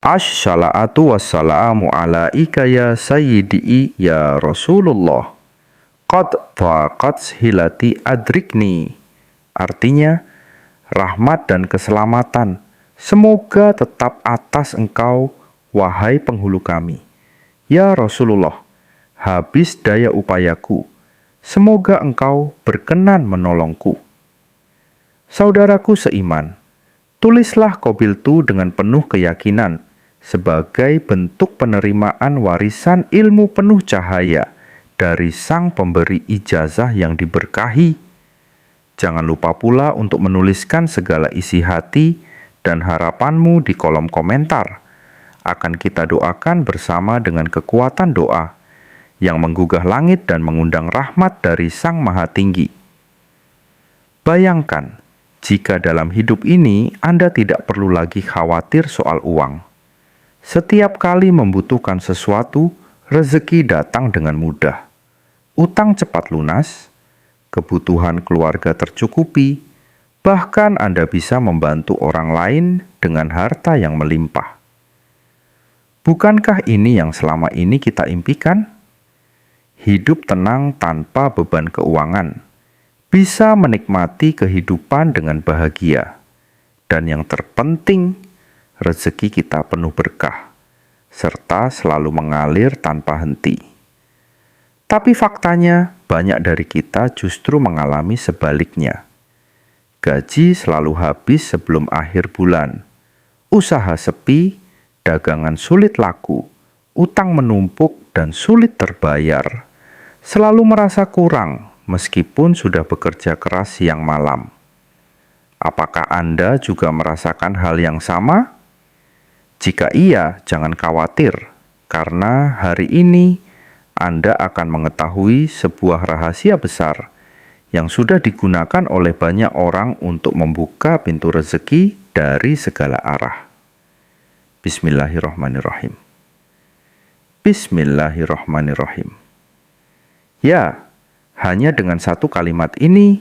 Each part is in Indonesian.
Assalatu wassalamu alaika ya sayyidi ya Rasulullah. Qad dhaqat hilati adrikni. Artinya, rahmat dan keselamatan semoga tetap atas engkau, wahai penghulu kami. Ya Rasulullah, habis daya upayaku, semoga engkau berkenan menolongku. Saudaraku seiman, tulislah qabiltu dengan penuh keyakinan sebagai bentuk penerimaan warisan ilmu penuh cahaya dari sang pemberi ijazah yang diberkahi. Jangan lupa pula untuk menuliskan segala isi hati dan harapanmu di kolom komentar. Akan kita doakan bersama dengan kekuatan doa yang menggugah langit dan mengundang rahmat dari Sang Maha Tinggi. Bayangkan, jika dalam hidup ini Anda tidak perlu lagi khawatir soal uang. Setiap kali membutuhkan sesuatu, rezeki datang dengan mudah. Utang cepat lunas, kebutuhan keluarga tercukupi, bahkan Anda bisa membantu orang lain dengan harta yang melimpah. Bukankah ini yang selama ini kita impikan? Hidup tenang tanpa beban keuangan, bisa menikmati kehidupan dengan bahagia, dan yang terpenting, rezeki kita penuh berkah, serta selalu mengalir tanpa henti. Tapi faktanya, banyak dari kita justru mengalami sebaliknya. Gaji selalu habis sebelum akhir bulan, usaha sepi, dagangan sulit laku, utang menumpuk dan sulit terbayar, selalu merasa kurang, meskipun sudah bekerja keras siang malam. Apakah Anda juga merasakan hal yang sama? Jika iya, jangan khawatir, karena hari ini Anda akan mengetahui sebuah rahasia besar yang sudah digunakan oleh banyak orang untuk membuka pintu rezeki dari segala arah. Bismillahirrahmanirrahim. Bismillahirrahmanirrahim. Ya, hanya dengan satu kalimat ini,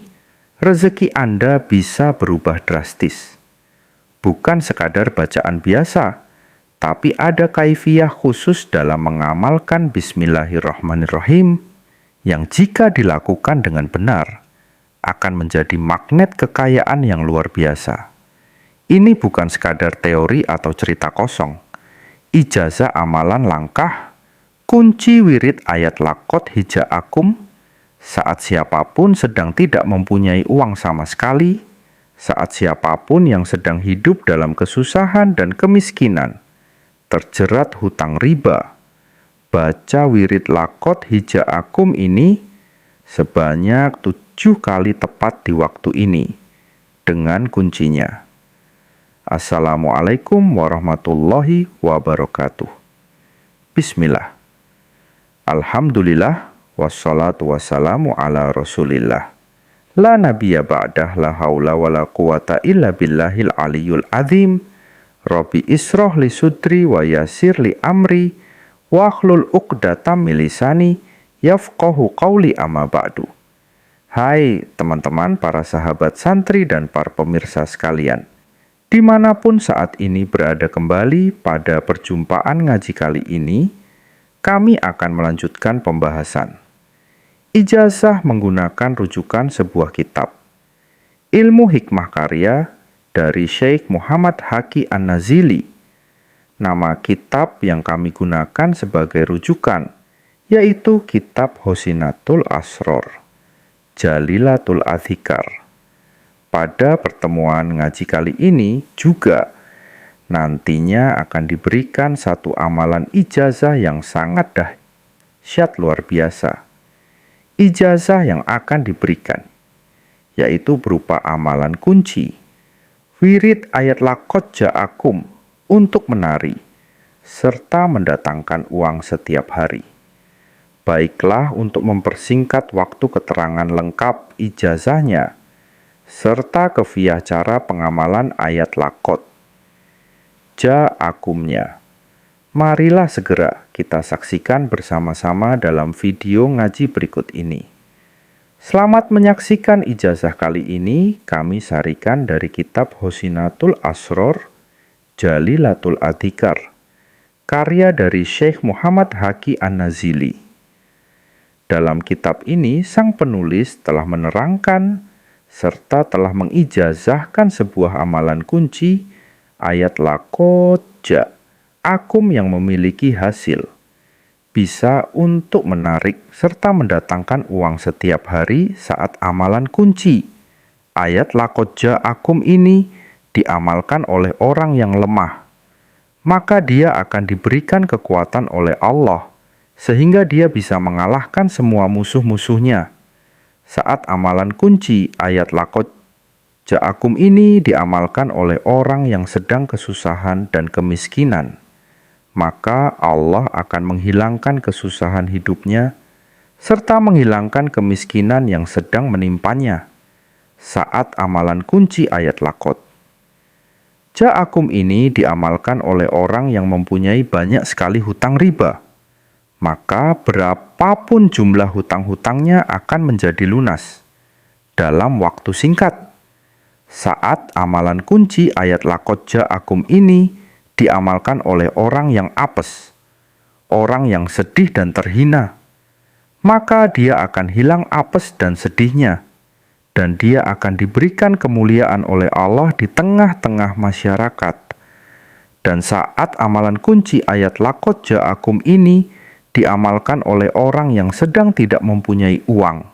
rezeki Anda bisa berubah drastis. Bukan sekadar bacaan biasa, tapi ada kaifiyah khusus dalam mengamalkan Bismillahirrahmanirrahim yang jika dilakukan dengan benar, akan menjadi magnet kekayaan yang luar biasa. Ini bukan sekadar teori atau cerita kosong. Ijazah amalan langkah, kunci wirid ayat lakot hija'akum, saat siapapun sedang tidak mempunyai uang sama sekali, saat siapapun yang sedang hidup dalam kesusahan dan kemiskinan, terjerat hutang riba, baca wirid lakot hija'akum ini sebanyak 7 kali tepat di waktu ini, dengan kuncinya. Assalamualaikum warahmatullahi wabarakatuh. Bismillah. Alhamdulillah. Wassalatu wassalamu ala rasulillah. La nabiyya ba'dah, la hawla wa la quwata illa billahil aliyul azim. Rabbi isroh li sudri wa yasir li amri, wa akhlul uqdatam milisani, yafqahu qawli amma ba'du. Hai teman-teman, para sahabat santri dan para pemirsa sekalian. Dimanapun saat ini berada kembali pada perjumpaan ngaji kali ini, kami akan melanjutkan pembahasan ijazah menggunakan rujukan sebuah kitab, Ilmu Hikmah Karya dari Syekh Muhammad Haqi An-Nazili. Nama kitab yang kami gunakan sebagai rujukan yaitu Kitab Husinatul Asror, Jalilatul Adzikar. Pada pertemuan ngaji kali ini juga nantinya akan diberikan satu amalan ijazah yang sangat dahsyat luar biasa. Ijazah yang akan diberikan yaitu berupa amalan kunci, wirid ayat lakot ja'akum untuk menari, serta mendatangkan uang setiap hari. Baiklah untuk mempersingkat waktu keterangan lengkap ijazahnya, serta kefiyah cara pengamalan ayat lakot ja'akumnya. Marilah segera kita saksikan bersama-sama dalam video ngaji berikut ini. Selamat menyaksikan ijazah kali ini kami sarikan dari kitab Husinatul Asror, Jalilatul Adhikar, karya dari Syekh Muhammad Haqi An-Nazili. Dalam kitab ini, sang penulis telah menerangkan serta telah mengijazahkan sebuah amalan kunci, ayat laqad ja'akum yang memiliki hasil, bisa untuk menarik serta mendatangkan uang setiap hari saat amalan kunci. Ayat laqad ja'akum ini diamalkan oleh orang yang lemah, maka dia akan diberikan kekuatan oleh Allah, sehingga dia bisa mengalahkan semua musuh-musuhnya. Saat amalan kunci ayat laqad ja'akum ini diamalkan oleh orang yang sedang kesusahan dan kemiskinan, maka Allah akan menghilangkan kesusahan hidupnya serta menghilangkan kemiskinan yang sedang menimpanya. Saat amalan kunci ayat laqad ja'akum ini diamalkan oleh orang yang mempunyai banyak sekali hutang riba, maka berapapun jumlah hutang-hutangnya akan menjadi lunas dalam waktu singkat. Saat amalan kunci ayat laqad ja'akum ini diamalkan oleh orang yang apes, orang yang sedih dan terhina, maka dia akan hilang apes dan sedihnya, dan dia akan diberikan kemuliaan oleh Allah di tengah-tengah masyarakat. Dan saat amalan kunci ayat laqad ja'akum ini diamalkan oleh orang yang sedang tidak mempunyai uang,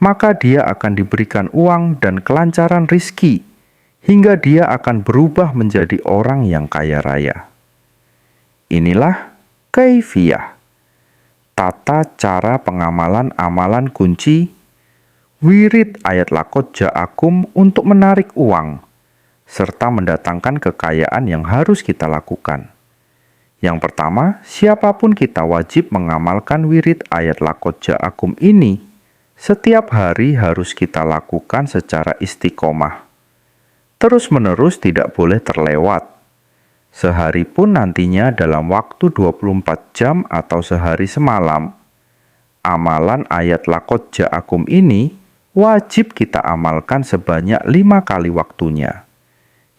maka dia akan diberikan uang dan kelancaran rizki, hingga dia akan berubah menjadi orang yang kaya raya. Inilah kaifiyah, tata cara pengamalan amalan kunci wirid ayat laqad ja'akum untuk menarik uang serta mendatangkan kekayaan yang harus kita lakukan. Yang pertama, siapapun kita wajib mengamalkan wirid ayat laqad ja'akum ini. Setiap hari harus kita lakukan secara istiqomah. Terus-menerus tidak boleh terlewat. Sehari pun nantinya dalam waktu 24 jam atau sehari semalam. Amalan ayat laqad ja'akum ini wajib kita amalkan sebanyak 5 kali waktunya,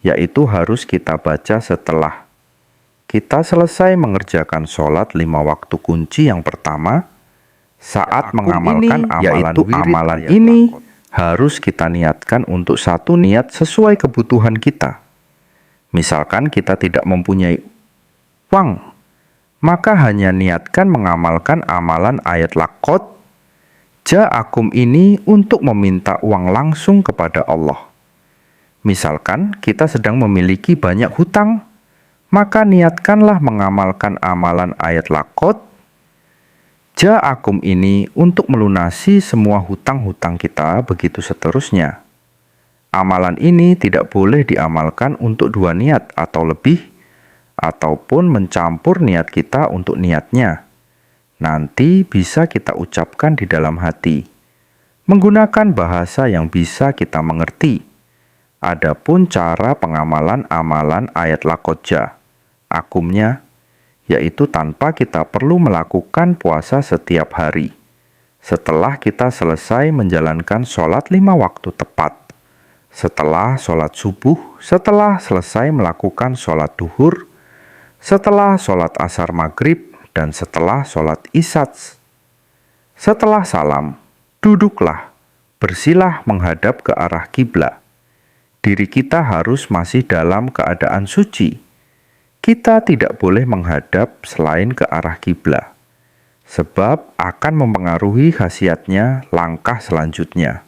yaitu harus kita baca setelah kita selesai mengerjakan sholat 5 waktu kunci yang pertama. Saat mengamalkan amalan ini harus kita niatkan untuk satu niat sesuai kebutuhan kita. Misalkan kita tidak mempunyai uang, maka hanya niatkan mengamalkan amalan ayat laqad ja'akum ini untuk meminta uang langsung kepada Allah. Misalkan kita sedang memiliki banyak hutang, maka niatkanlah mengamalkan amalan ayat laqad ja'akum ini untuk melunasi semua hutang-hutang kita, begitu seterusnya. Amalan ini tidak boleh diamalkan untuk 2 niat atau lebih, ataupun mencampur niat kita untuk niatnya. Nanti bisa kita ucapkan di dalam hati, menggunakan bahasa yang bisa kita mengerti. Adapun cara pengamalan amalan ayat laqad ja'akumnya, yaitu tanpa kita perlu melakukan puasa setiap hari. Setelah kita selesai menjalankan sholat 5 waktu tepat, setelah sholat subuh, setelah selesai melakukan sholat duhur, setelah sholat asar maghrib, dan setelah sholat isya. Setelah salam, duduklah, bersilah menghadap ke arah kiblat. Diri kita harus masih dalam keadaan suci. Kita tidak boleh menghadap selain ke arah kiblat, sebab akan mempengaruhi khasiatnya langkah selanjutnya.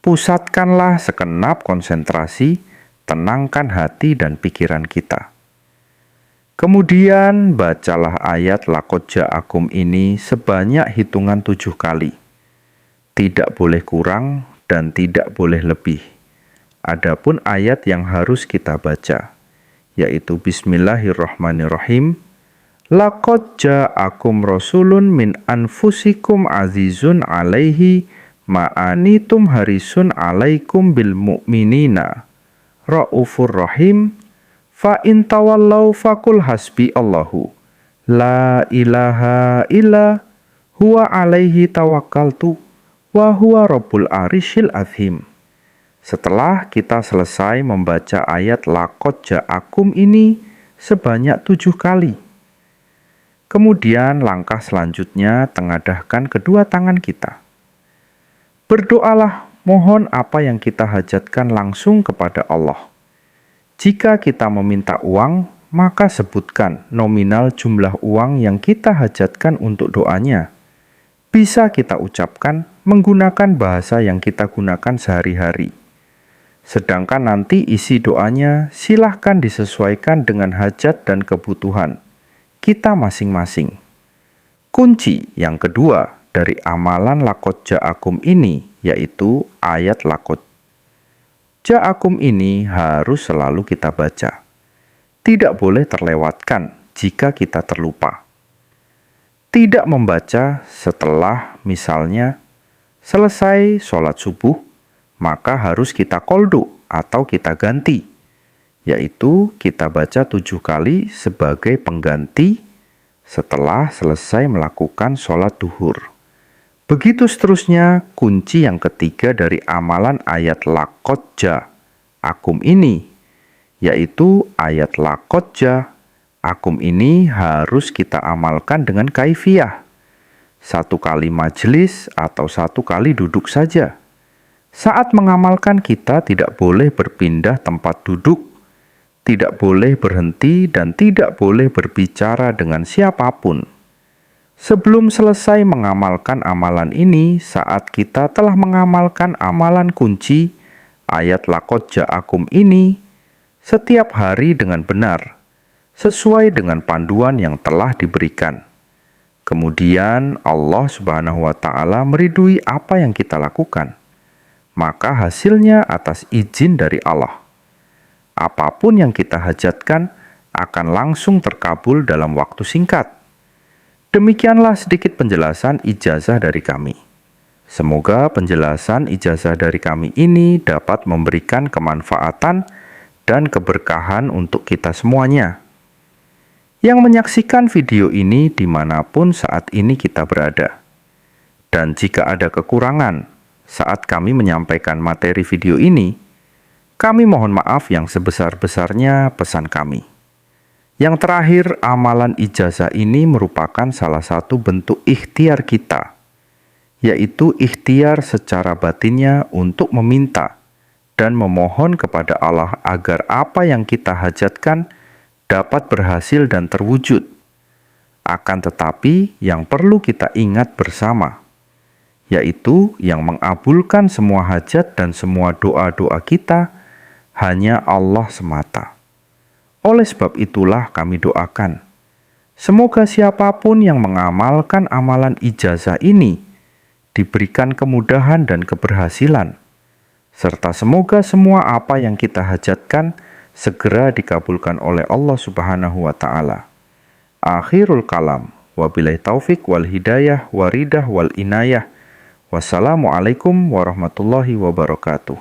Pusatkanlah sekenap konsentrasi, tenangkan hati dan pikiran kita. Kemudian bacalah ayat laqad ja'akum ini sebanyak hitungan 7 kali. Tidak boleh kurang dan tidak boleh lebih. Adapun ayat yang harus kita baca, yaitu Bismillahirrahmanirrahim. Laqad ja'akum rasulun min anfusikum azizun alaihi ma'anitum harisun alaikum bil mu'minina ra'ufur rahim. Fa in tawallau fakul hasbi Allahu la ilaha illa huwa alaihi tawakkaltu wa huwa rabbul arsyil azim. Setelah kita selesai membaca ayat laqad ja'akum ini sebanyak 7 kali. Kemudian langkah selanjutnya tengadahkan kedua tangan kita. Berdoalah, mohon apa yang kita hajatkan langsung kepada Allah. Jika kita meminta uang, maka sebutkan nominal jumlah uang yang kita hajatkan untuk doanya. Bisa kita ucapkan menggunakan bahasa yang kita gunakan sehari-hari. Sedangkan nanti isi doanya silahkan disesuaikan dengan hajat dan kebutuhan kita masing-masing. Kunci yang kedua dari amalan laqad ja'akum ini yaitu ayat laqad ja'akum ini harus selalu kita baca. Tidak boleh terlewatkan jika kita terlupa. Tidak membaca setelah misalnya selesai sholat subuh, maka harus kita qoldu atau kita ganti, yaitu kita baca 7 kali sebagai pengganti setelah selesai melakukan sholat duhur. Begitu seterusnya, kunci yang ketiga dari amalan ayat laqad ja'akum ini, yaitu ayat laqad ja'akum ini harus kita amalkan dengan kaifiyah. 1 kali majelis atau 1 kali duduk saja. Saat mengamalkan kita tidak boleh berpindah tempat duduk, tidak boleh berhenti, dan tidak boleh berbicara dengan siapapun. Sebelum selesai mengamalkan amalan ini, saat kita telah mengamalkan amalan kunci ayat laqad ja'akum ini setiap hari dengan benar, sesuai dengan panduan yang telah diberikan. Kemudian Allah Subhanahu wa Ta'ala meridui apa yang kita lakukan. Maka hasilnya atas izin dari Allah. Apapun yang kita hajatkan akan langsung terkabul dalam waktu singkat. Demikianlah sedikit penjelasan ijazah dari kami. Semoga penjelasan ijazah dari kami ini dapat memberikan kemanfaatan dan keberkahan untuk kita semuanya. Yang menyaksikan video ini dimanapun saat ini kita berada. Dan jika ada kekurangan saat kami menyampaikan materi video ini, kami mohon maaf yang sebesar-besarnya pesan kami. Yang terakhir, amalan ijazah ini merupakan salah satu bentuk ikhtiar kita, yaitu ikhtiar secara batinnya untuk meminta dan memohon kepada Allah agar apa yang kita hajatkan dapat berhasil dan terwujud. Akan tetapi, yang perlu kita ingat bersama, yaitu yang mengabulkan semua hajat dan semua doa-doa kita hanya Allah semata. Oleh sebab itulah kami doakan, semoga siapapun yang mengamalkan amalan ijazah ini diberikan kemudahan dan keberhasilan, serta semoga semua apa yang kita hajatkan segera dikabulkan oleh Allah Subhanahu wa Ta'ala. Akhirul kalam, wabillahi taufik wal hidayah waridah wal inayah. Wassalamualaikum warahmatullahi wabarakatuh.